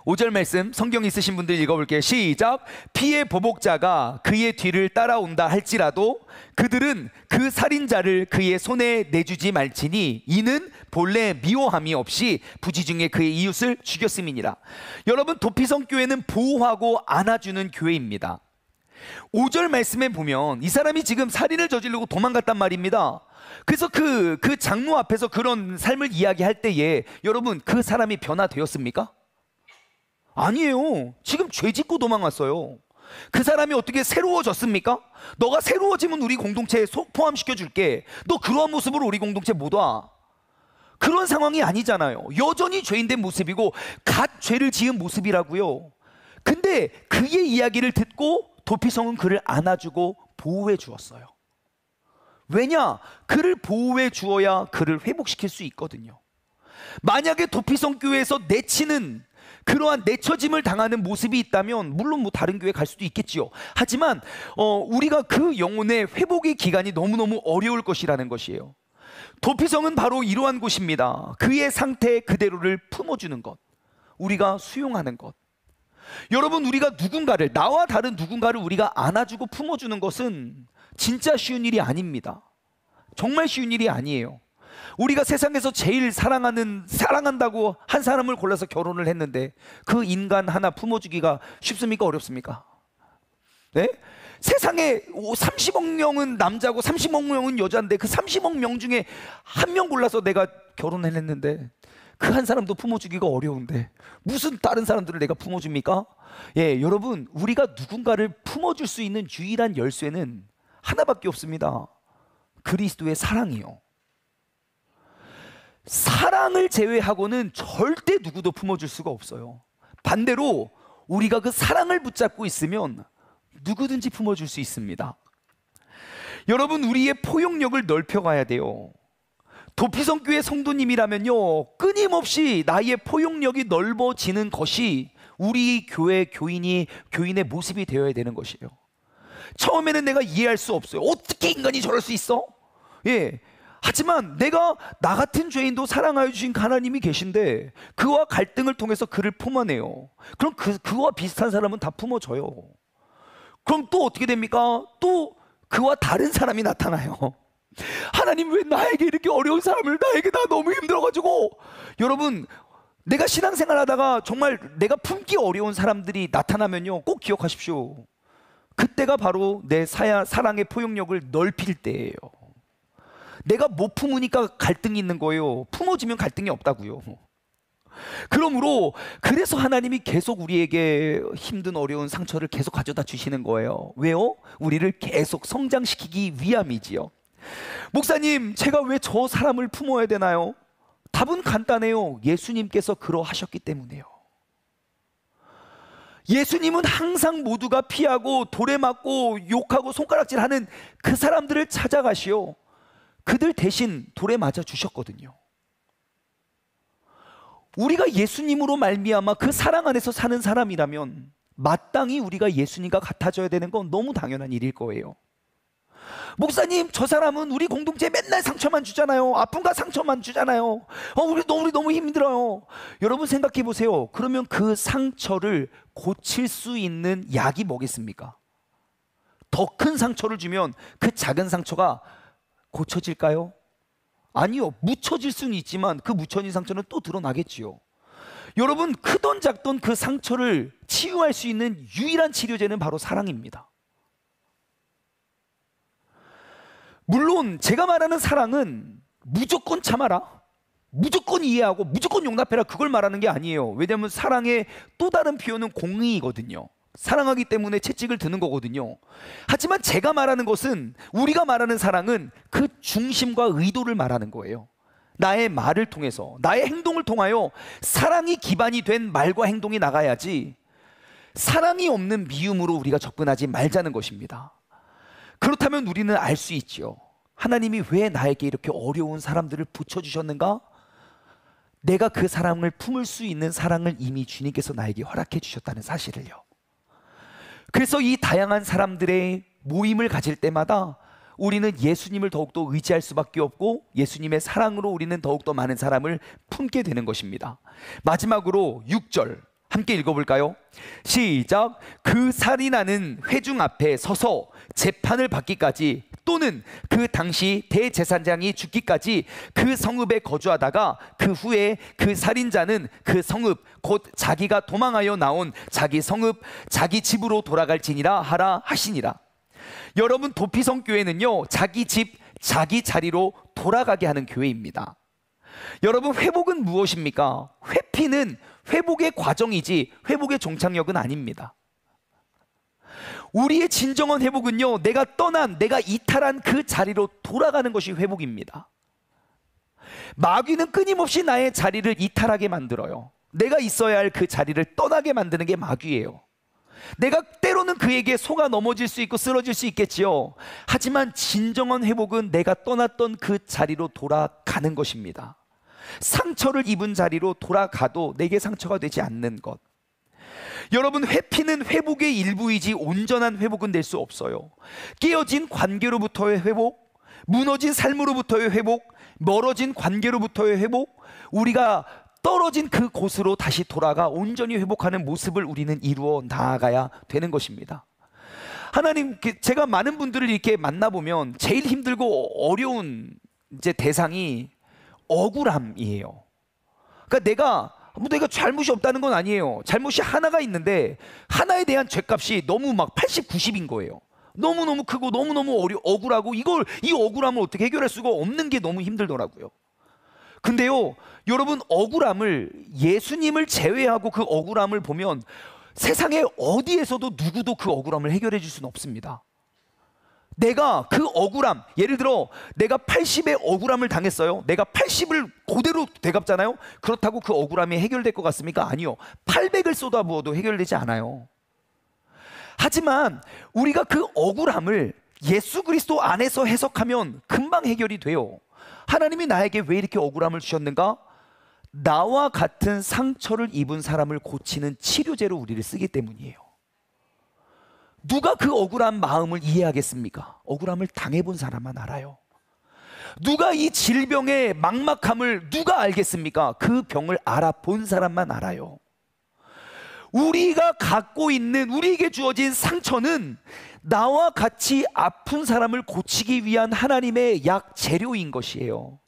5절 말씀 성경 있으신 분들 읽어볼게요. 시작. 피해 보복자가 그의 뒤를 따라온다 할지라도 그들은 그 살인자를 그의 손에 내주지 말지니 이는 본래 미워함이 없이 부지중에 그의 이웃을 죽였음이니라. 여러분 도피성 교회는 보호하고 안아주는 교회입니다. 5절 말씀에 보면 이 사람이 지금 살인을 저지르고 도망갔단 말입니다. 그래서 그 장로 앞에서 그런 삶을 이야기할 때에 여러분 그 사람이 변화되었습니까? 아니에요. 지금 죄 짓고 도망왔어요. 그 사람이 어떻게 새로워졌습니까? 너가 새로워지면 우리 공동체에 포함시켜 줄게. 너 그러한 모습으로 우리 공동체 못 와. 그런 상황이 아니잖아요. 여전히 죄인된 모습이고 갓 죄를 지은 모습이라고요. 근데 그의 이야기를 듣고 도피성은 그를 안아주고 보호해 주었어요. 왜냐? 그를 보호해 주어야 그를 회복시킬 수 있거든요. 만약에 도피성 교회에서 내치는 그러한 내처짐을 당하는 모습이 있다면 물론 뭐 다른 교회 갈 수도 있겠지요. 하지만 우리가 그 영혼의 회복의 기간이 너무너무 어려울 것이라는 것이에요. 도피성은 바로 이러한 곳입니다. 그의 상태 그대로를 품어주는 것, 우리가 수용하는 것. 여러분, 우리가 누군가를, 나와 다른 누군가를 우리가 안아주고 품어주는 것은 진짜 쉬운 일이 아닙니다. 정말 쉬운 일이 아니에요. 우리가 세상에서 제일 사랑한다고 한 사람을 골라서 결혼을 했는데 그 인간 하나 품어주기가 쉽습니까? 어렵습니까? 네? 세상에 30억 명은 남자고 30억 명은 여자인데 그 30억 명 중에 한 명 골라서 내가 결혼을 했는데 그 한 사람도 품어주기가 어려운데 무슨 다른 사람들을 내가 품어줍니까? 예, 여러분, 우리가 누군가를 품어줄 수 있는 유일한 열쇠는 하나밖에 없습니다. 그리스도의 사랑이요. 사랑을 제외하고는 절대 누구도 품어줄 수가 없어요. 반대로 우리가 그 사랑을 붙잡고 있으면 누구든지 품어줄 수 있습니다. 여러분, 우리의 포용력을 넓혀가야 돼요. 도피성 교회 성도님이라면요, 끊임없이 나의 포용력이 넓어지는 것이 우리 교회 교인의 모습이 되어야 되는 것이에요. 처음에는 내가 이해할 수 없어요. 어떻게 인간이 저럴 수 있어? 예. 하지만 내가 나 같은 죄인도 사랑하여 주신 하나님이 계신데 그와 갈등을 통해서 그를 품어내요. 그럼 그와 비슷한 사람은 다 품어줘요. 그럼 또 어떻게 됩니까? 또 그와 다른 사람이 나타나요. 하나님, 왜 나에게 이렇게 어려운 사람을, 나에게 나 너무 힘들어가지고. 여러분, 내가 신앙생활 하다가 정말 내가 품기 어려운 사람들이 나타나면요, 꼭 기억하십시오. 그때가 바로 내 사랑의 포용력을 넓힐 때예요. 내가 못 품으니까 갈등이 있는 거예요. 품어주면 갈등이 없다고요. 그러므로 그래서 하나님이 계속 우리에게 힘든 어려운 상처를 계속 가져다 주시는 거예요. 왜요? 우리를 계속 성장시키기 위함이지요. 목사님, 제가 왜 저 사람을 품어야 되나요? 답은 간단해요. 예수님께서 그러하셨기 때문에요. 예수님은 항상 모두가 피하고 돌에 맞고 욕하고 손가락질하는 그 사람들을 찾아가시오. 그들 대신 돌에 맞아 주셨거든요. 우리가 예수님으로 말미암아 그 사랑 안에서 사는 사람이라면 마땅히 우리가 예수님과 같아져야 되는 건 너무 당연한 일일 거예요. 목사님, 저 사람은 우리 공동체에 맨날 상처만 주잖아요. 아픔과 상처만 주잖아요. 우리 너무 힘들어요. 여러분, 생각해 보세요. 그러면 그 상처를 고칠 수 있는 약이 뭐겠습니까? 더 큰 상처를 주면 그 작은 상처가 고쳐질까요? 아니요. 묻혀질 수는 있지만 그 묻혀진 상처는 또 드러나겠지요. 여러분, 크던 작던 그 상처를 치유할 수 있는 유일한 치료제는 바로 사랑입니다. 물론 제가 말하는 사랑은 무조건 참아라, 무조건 이해하고 무조건 용납해라, 그걸 말하는 게 아니에요. 왜냐하면 사랑의 또 다른 표현은 공의이거든요. 사랑하기 때문에 채찍을 드는 거거든요. 하지만 제가 말하는 것은, 우리가 말하는 사랑은 그 중심과 의도를 말하는 거예요. 나의 말을 통해서, 나의 행동을 통하여 사랑이 기반이 된 말과 행동이 나가야지 사랑이 없는 미움으로 우리가 접근하지 말자는 것입니다. 그렇다면 우리는 알 수 있지요. 하나님이 왜 나에게 이렇게 어려운 사람들을 붙여주셨는가? 내가 그 사랑을 품을 수 있는 사랑을 이미 주님께서 나에게 허락해 주셨다는 사실을요. 그래서 이 다양한 사람들의 모임을 가질 때마다 우리는 예수님을 더욱더 의지할 수밖에 없고 예수님의 사랑으로 우리는 더욱더 많은 사람을 품게 되는 것입니다. 마지막으로 6절 함께 읽어볼까요? 시작. 그 살인하는 회중 앞에 서서 재판을 받기까지, 또는 그 당시 대제사장이 죽기까지 그 성읍에 거주하다가 그 후에 그 살인자는 그 성읍 곧 자기가 도망하여 나온 자기 성읍 자기 집으로 돌아갈지니라 하라 하시니라. 여러분, 도피성 교회는요, 자기 집 자기 자리로 돌아가게 하는 교회입니다. 여러분, 회복은 무엇입니까? 회피는 회복의 과정이지 회복의 종착역은 아닙니다. 우리의 진정한 회복은요, 내가 이탈한 그 자리로 돌아가는 것이 회복입니다. 마귀는 끊임없이 나의 자리를 이탈하게 만들어요. 내가 있어야 할 그 자리를 떠나게 만드는 게 마귀예요. 내가 때로는 그에게 속아 넘어질 수 있고 쓰러질 수 있겠지요. 하지만 진정한 회복은 내가 떠났던 그 자리로 돌아가는 것입니다. 상처를 입은 자리로 돌아가도 내게 상처가 되지 않는 것, 여러분, 회피는 회복의 일부이지 온전한 회복은 될 수 없어요. 깨어진 관계로부터의 회복, 무너진 삶으로부터의 회복, 멀어진 관계로부터의 회복, 우리가 떨어진 그 곳으로 다시 돌아가 온전히 회복하는 모습을 우리는 이루어 나아가야 되는 것입니다. 하나님, 제가 많은 분들을 이렇게 만나보면 제일 힘들고 어려운 이제 대상이 억울함이에요. 그러니까 내가 잘못이 없다는 건 아니에요. 잘못이 하나가 있는데 하나에 대한 죄값이 너무 막 80, 90인 거예요. 너무너무 크고 너무너무 억울하고 이 억울함을 어떻게 해결할 수가 없는 게 너무 힘들더라고요. 근데요, 여러분, 억울함을, 예수님을 제외하고 그 억울함을 보면 세상에 어디에서도 누구도 그 억울함을 해결해 줄 수는 없습니다. 내가 그 억울함, 예를 들어 내가 80의 억울함을 당했어요. 내가 80을 그대로 되갚잖아요. 그렇다고 그 억울함이 해결될 것 같습니까? 아니요. 800을 쏟아부어도 해결되지 않아요. 하지만 우리가 그 억울함을 예수 그리스도 안에서 해석하면 금방 해결이 돼요. 하나님이 나에게 왜 이렇게 억울함을 주셨는가? 나와 같은 상처를 입은 사람을 고치는 치료제로 우리를 쓰기 때문이에요. 누가 그 억울한 마음을 이해하겠습니까? 억울함을 당해본 사람만 알아요. 누가 이 질병의 막막함을 누가 알겠습니까? 그 병을 알아본 사람만 알아요. 우리가 갖고 있는, 우리에게 주어진 상처는 나와 같이 아픈 사람을 고치기 위한 하나님의 약 재료인 것이에요.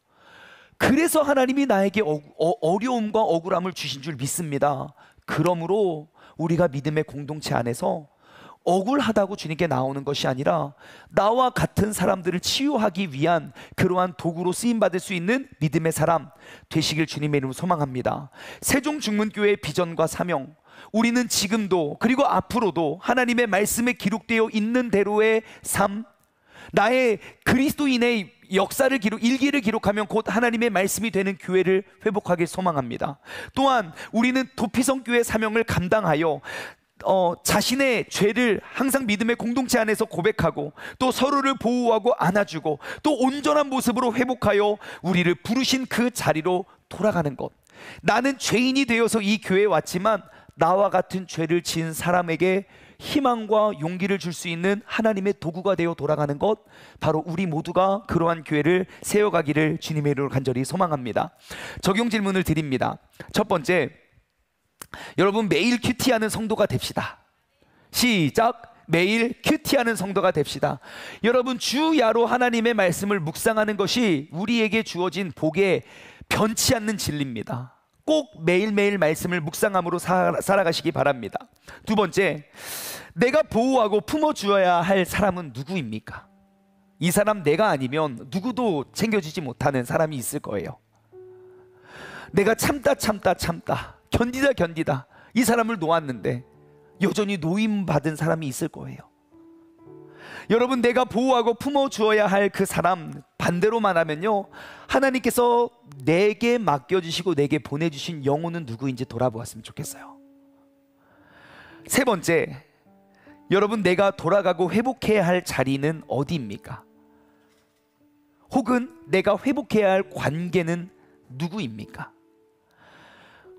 그래서 하나님이 나에게 어려움과 억울함을 주신 줄 믿습니다. 그러므로 우리가 믿음의 공동체 안에서 억울하다고 주님께 나오는 것이 아니라 나와 같은 사람들을 치유하기 위한 그러한 도구로 쓰임받을 수 있는 믿음의 사람 되시길 주님의 이름으로 소망합니다. 세종중문교회의 비전과 사명, 우리는 지금도 그리고 앞으로도 하나님의 말씀에 기록되어 있는 대로의 삶, 나의 그리스도인의 역사를 일기를 기록하면 곧 하나님의 말씀이 되는 교회를 회복하길 소망합니다. 또한 우리는 도피성교회 사명을 감당하여 자신의 죄를 항상 믿음의 공동체 안에서 고백하고 또 서로를 보호하고 안아주고 또 온전한 모습으로 회복하여 우리를 부르신 그 자리로 돌아가는 것. 나는 죄인이 되어서 이 교회에 왔지만 나와 같은 죄를 지은 사람에게 희망과 용기를 줄 수 있는 하나님의 도구가 되어 돌아가는 것, 바로 우리 모두가 그러한 교회를 세워가기를 주님의 이름으로 간절히 소망합니다. 적용 질문을 드립니다. 첫 번째, 여러분, 매일 큐티하는 성도가 됩시다. 시작! 매일 큐티하는 성도가 됩시다. 여러분, 주야로 하나님의 말씀을 묵상하는 것이 우리에게 주어진 복의 변치 않는 진리입니다. 꼭 매일매일 말씀을 묵상함으로 살아가시기 바랍니다. 두 번째, 내가 보호하고 품어주어야 할 사람은 누구입니까? 이 사람 내가 아니면 누구도 챙겨주지 못하는 사람이 있을 거예요. 내가 참다 견디다 이 사람을 놓았는데 여전히 노임받은 사람이 있을 거예요. 여러분, 내가 보호하고 품어주어야 할 그 사람, 반대로 말하면요, 하나님께서 내게 맡겨주시고 내게 보내주신 영혼은 누구인지 돌아보았으면 좋겠어요. 세 번째, 여러분, 내가 돌아가고 회복해야 할 자리는 어디입니까? 혹은 내가 회복해야 할 관계는 누구입니까?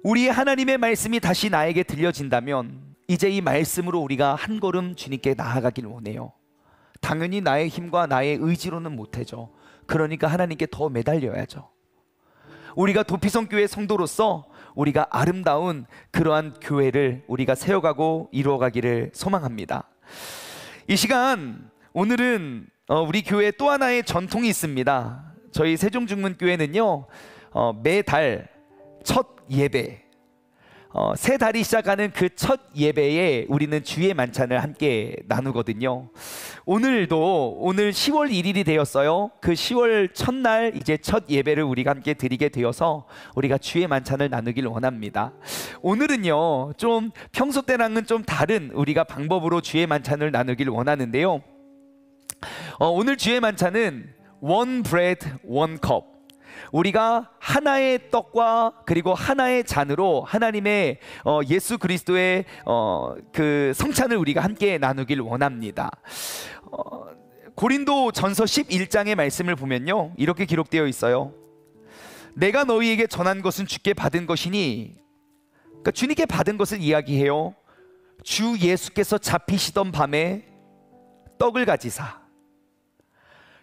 우리 하나님의 말씀이 다시 나에게 들려진다면 이제 이 말씀으로 우리가 한 걸음 주님께 나아가길 원해요. 당연히 나의 힘과 나의 의지로는 못해죠. 그러니까 하나님께 더 매달려야죠. 우리가 도피성교회 성도로서 우리가 아름다운 그러한 교회를 우리가 세워가고 이루어가기를 소망합니다. 이 시간, 오늘은 우리 교회에 또 하나의 전통이 있습니다. 저희 세종중문교회는요, 매달 첫 예배, 새 달이 시작하는 그 첫 예배에 우리는 주의 만찬을 함께 나누거든요. 오늘 10월 1일이 되었어요. 그 10월 첫날 이제 첫 예배를 우리가 함께 드리게 되어서 우리가 주의 만찬을 나누길 원합니다. 오늘은요, 좀 평소 때랑은 좀 다른 우리가 방법으로 주의 만찬을 나누길 원하는데요. 오늘 주의 만찬은 one bread, one cup, 우리가 하나의 떡과 그리고 하나의 잔으로 하나님의 예수 그리스도의 그 성찬을 우리가 함께 나누길 원합니다. 고린도 전서 11장의 말씀을 보면요, 이렇게 기록되어 있어요. 내가 너희에게 전한 것은 주께 받은 것이니, 그러니까 주님께 받은 것을 이야기해요. 주 예수께서 잡히시던 밤에 떡을 가지사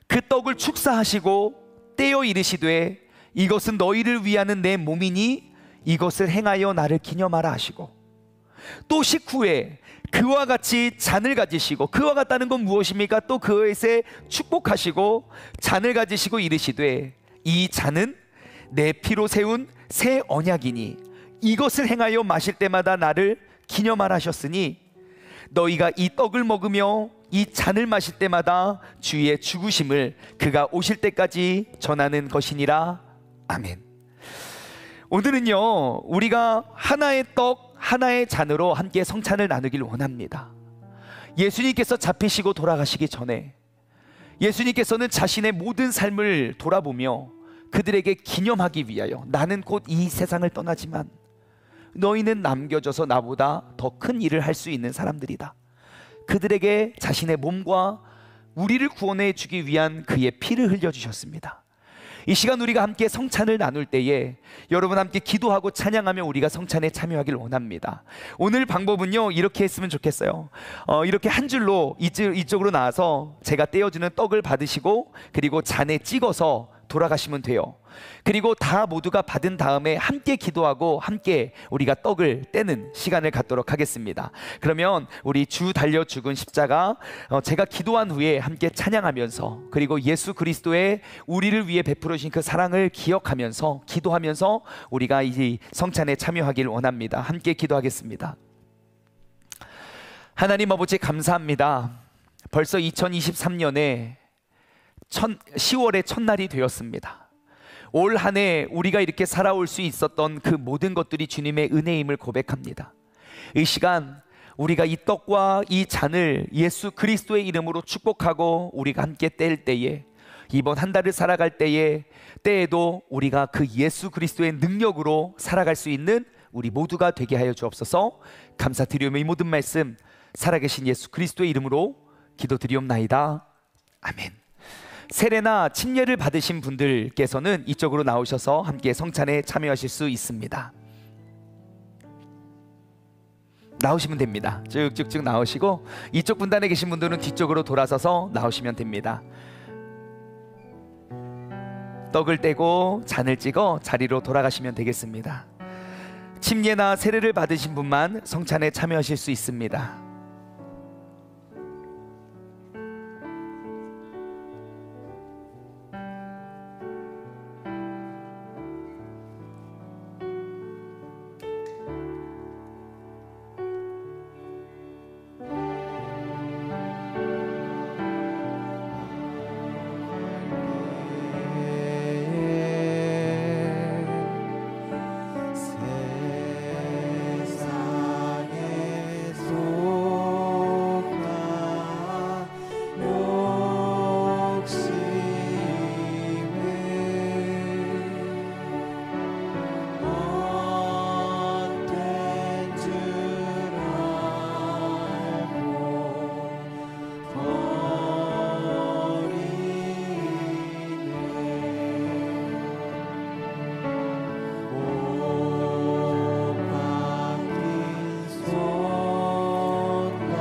그 떡을 축사하시고 떼어 이르시되 이것은 너희를 위하는 내 몸이니 이것을 행하여 나를 기념하라 하시고, 또 식후에 그와 같이 잔을 가지시고, 그와 같다는 건 무엇입니까? 또 그것에 축복하시고 잔을 가지시고 이르시되 이 잔은 내 피로 세운 새 언약이니 이것을 행하여 마실 때마다 나를 기념하라 하셨으니 너희가 이 떡을 먹으며 이 잔을 마실 때마다 주의 죽으심을 그가 오실 때까지 전하는 것이니라. 아멘. 오늘은요, 우리가 하나의 떡 하나의 잔으로 함께 성찬을 나누길 원합니다. 예수님께서 잡히시고 돌아가시기 전에 예수님께서는 자신의 모든 삶을 돌아보며 그들에게 기념하기 위하여 나는 곧 이 세상을 떠나지만 너희는 남겨져서 나보다 더 큰 일을 할 수 있는 사람들이다, 그들에게 자신의 몸과 우리를 구원해 주기 위한 그의 피를 흘려주셨습니다. 이 시간 우리가 함께 성찬을 나눌 때에 여러분 함께 기도하고 찬양하며 우리가 성찬에 참여하길 원합니다. 오늘 방법은요, 이렇게 했으면 좋겠어요. 이렇게 한 줄로 이쪽으로 나와서 제가 떼어주는 떡을 받으시고 그리고 잔에 찍어서 돌아가시면 돼요. 그리고 다 모두가 받은 다음에 함께 기도하고 함께 우리가 떡을 떼는 시간을 갖도록 하겠습니다. 그러면 우리 주 달려 죽은 십자가, 제가 기도한 후에 함께 찬양하면서 그리고 예수 그리스도의 우리를 위해 베풀어 주신 그 사랑을 기억하면서 기도하면서 우리가 이 성찬에 참여하길 원합니다. 함께 기도하겠습니다. 하나님 아버지, 감사합니다. 벌써 2023년에 10월의 첫날이 되었습니다. 올 한 해 우리가 이렇게 살아올 수 있었던 그 모든 것들이 주님의 은혜임을 고백합니다. 이 시간 우리가 이 떡과 이 잔을 예수 그리스도의 이름으로 축복하고 우리가 함께 뗄 때에, 이번 한 달을 살아갈 때에도 우리가 그 예수 그리스도의 능력으로 살아갈 수 있는 우리 모두가 되게 하여 주옵소서. 감사드리오며 이 모든 말씀 살아계신 예수 그리스도의 이름으로 기도드리옵나이다. 아멘. 세례나 침례를 받으신 분들께서는 이쪽으로 나오셔서 함께 성찬에 참여하실 수 있습니다. 나오시면 됩니다. 쭉쭉쭉 나오시고 이쪽 분단에 계신 분들은 뒤쪽으로 돌아서서 나오시면 됩니다. 떡을 떼고 잔을 찍어 자리로 돌아가시면 되겠습니다. 침례나 세례를 받으신 분만 성찬에 참여하실 수 있습니다.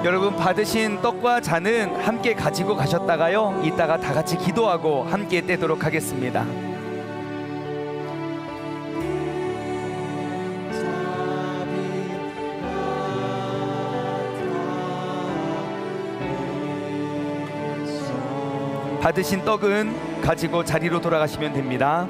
여러분, 받으신 떡과 잔은 함께 가지고 가셨다가요, 이따가 다 같이 기도하고 함께 떼도록 하겠습니다. 받으신 떡은 가지고 자리로 돌아가시면 됩니다.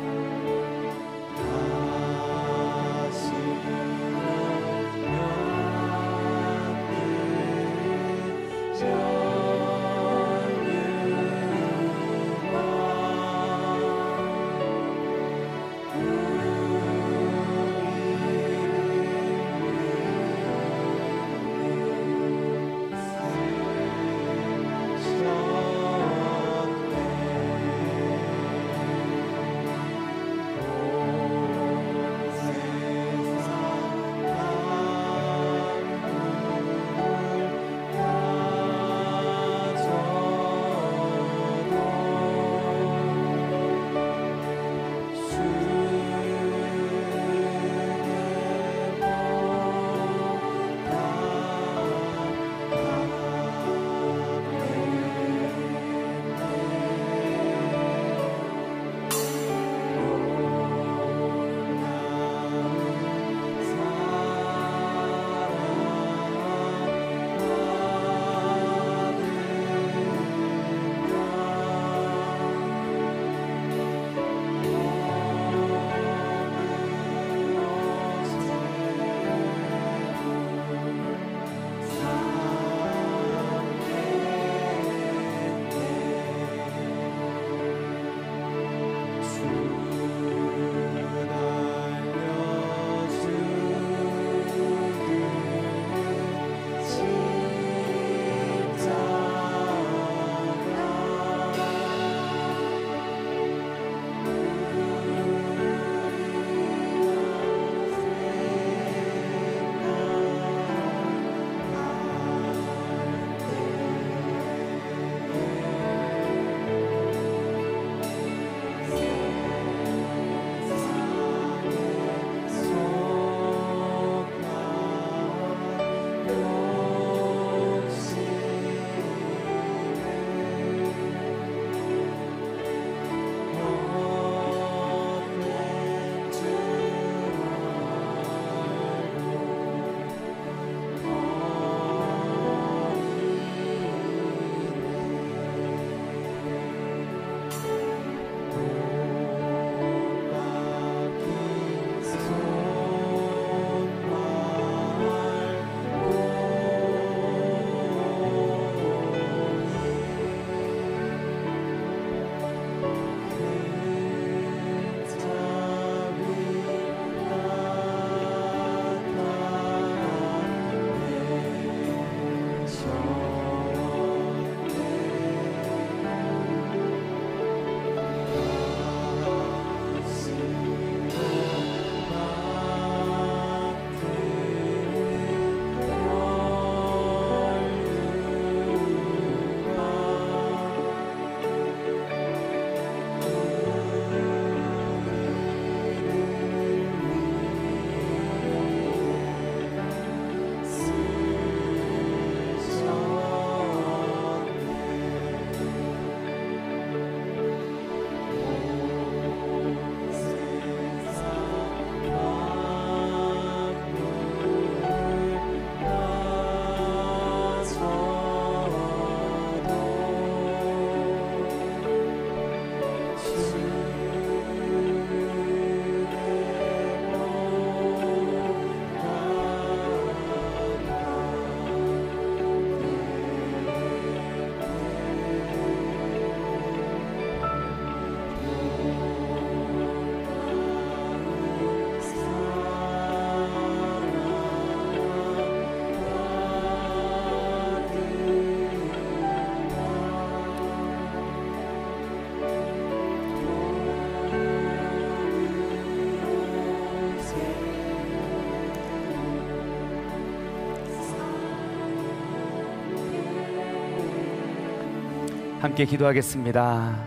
함께 기도하겠습니다.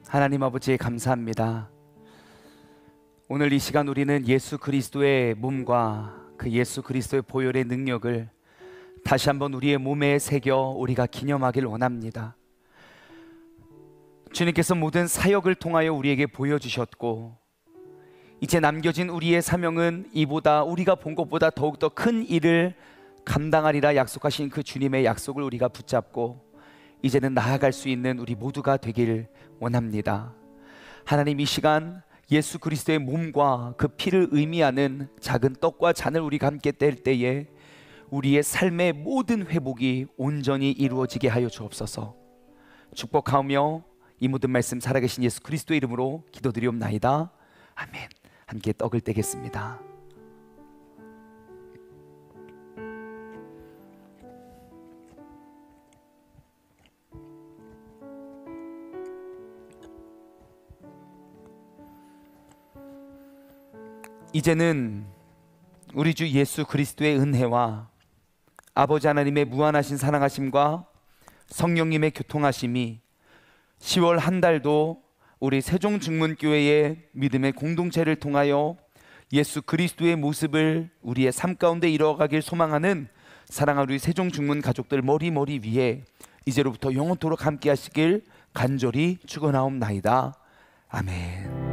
하나님 아버지 감사합니다. 오늘 이 시간 우리는 예수 그리스도의 몸과 그 예수 그리스도의 보혈의 능력을 다시 한번 우리의 몸에 새겨 우리가 기념하길 원합니다. 주님께서 모든 사역을 통하여 우리에게 보여주셨고, 이제 남겨진 우리의 사명은 이보다 우리가 본 것보다 더욱더 큰 일을 감당하리라 약속하신 그 주님의 약속을 우리가 붙잡고 이제는 나아갈 수 있는 우리 모두가 되길 원합니다. 하나님, 이 시간 예수 그리스도의 몸과 그 피를 의미하는 작은 떡과 잔을 우리가 함께 뗄 때에 우리의 삶의 모든 회복이 온전히 이루어지게 하여 주옵소서. 축복하며 이 모든 말씀 살아계신 예수 그리스도의 이름으로 기도드리옵나이다. 아멘. 함께 떡을 떼겠습니다. 이제는 우리 주 예수 그리스도의 은혜와 아버지 하나님의 무한하신 사랑하심과 성령님의 교통하심이 10월 한 달도 우리 세종중문교회의 믿음의 공동체를 통하여 예수 그리스도의 모습을 우리의 삶 가운데 이뤄가길 소망하는 사랑하는 우리 세종중문 가족들 머리 위에 이제로부터 영원토록 함께 하시길 간절히 축원하옵나이다. 아멘.